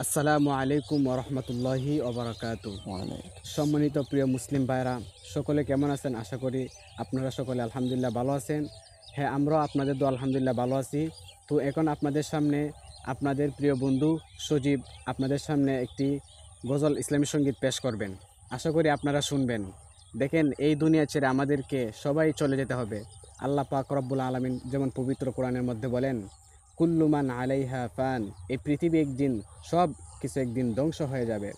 আসসালামু আলাইকুম ওরহমতুল্লাহি ওবরাকাতু। সম্মানিত প্রিয় মুসলিম ভাইরা, সকলে কেমন আছেন? আশা করি আপনারা সকলে আলহামদুলিল্লাহ ভালো আছেন। হ্যাঁ, আমরাও আপনাদের দোয়া আলহামদুলিল্লাহ ভালো আছি। তো এখন আপনাদের সামনে আপনাদের প্রিয় বন্ধু সজীব আপনাদের সামনে একটি গজল ইসলামী সঙ্গীত পেশ করবেন। আশা করি আপনারা শুনবেন। দেখেন, এই দুনিয়া ছেড়ে আমাদেরকে সবাই চলে যেতে হবে। আল্লাহ পাক রব্বুল আলামিন যেমন পবিত্র কোরআনের মধ্যে বলেন, কুল্লু মান আলাইহা ফান, এই পৃথিবী একদিন সব কিছু একদিন ধ্বংস হয়ে যাবে।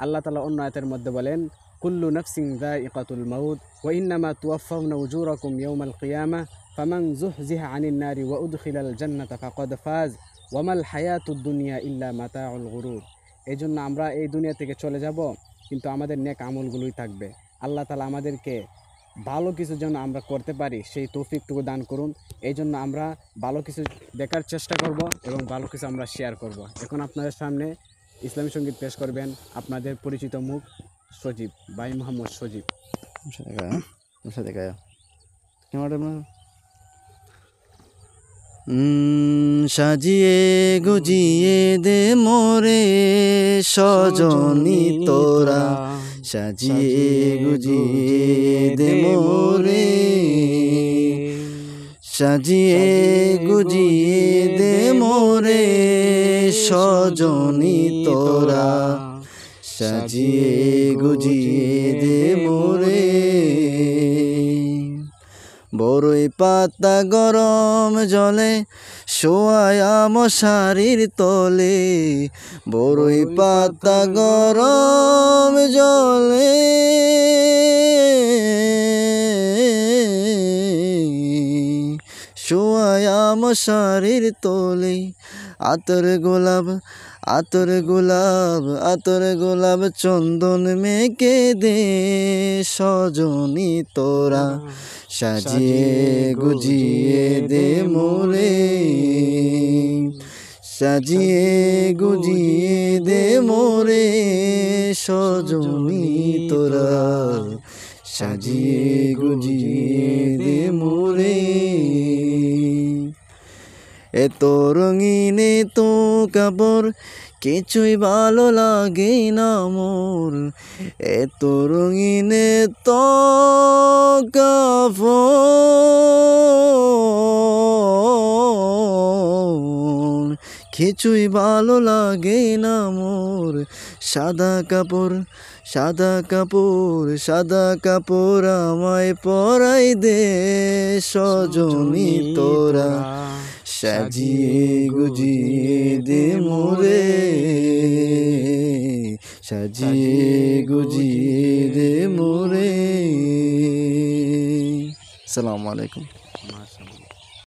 আল্লাহ তাআলা অন্য আয়াতের মধ্যে বলেন, কুল্লু নাফসিন যায়িকাতুল মাউত ওয়া ইন্নামা তুওয়াফাউনা উজুরাকুম ইয়াওমাল কিয়ামাহ ফামান যুহজিহা আনিন নারি ওয়া উদখিলাল জান্নাতা ফাকাদ ফাজ ওয়া মাল হায়াতুদ দুনিয়া ইল্লা মাতাউল গুরুর। এই জন্য আমরা এই দুনিয়া থেকে চলে যাব, কিন্তু আমাদের নেক আমলগুলোই থাকবে। আল্লাহ তাআলা আমাদেরকে ভালো কিছু যেন আমরা করতে পারি সেই তৌফিকটুকু দান করুন। এই জন্য আমরা ভালো কিছু দেখার চেষ্টা করব এবং ভালো কিছু আমরা শেয়ার করব। এখন আপনাদের সামনে ইসলামী সঙ্গীত পেশ করবেন আপনাদের পরিচিত মুখ সজীব ভাই, মোহাম্মদ সজীব। সাজিয়ে গুজিয়ে দে মোরে সজনী তোরা, সাজিয়ে গুজিয়ে দে মোরে, সাজিয়ে গুজিয়ে দে মোরে সজনী তোরা, সাজিয়ে গুজিয়ে দে মোরে। বড়ই পাতা গরম জলে শোয়া মশারির তলে, বড়ই পাতা গরম জলে শোয়া মশারির তলে, আতর গোলাপ আতর গোলাপ আতর গোলাপ চন্দন মেখে দে সজনী তোরা, সাজিয়ে গুজিয়ে দে মোরে, সাজিয়ে গুজিয়ে দে মোরে সজনী তোরা, সাজিয়ে গুজিয়ে দে মোরে। এত রঙিনে তো কাপড় কিছুই ভালো লাগে না মোর, এত রঙিনে তো কাপড় কিছুই ভালো লাগে না মোর, সাদা কাপড় সাদা কাপড় সাদা কাপড় আমায় পরাই দে সজনী তোরা, সাজিয়ে গুজিয়ে দে মোরে, সাজিয়ে গুজিয়ে দে মোরে। আসসালামু আলাইকুম।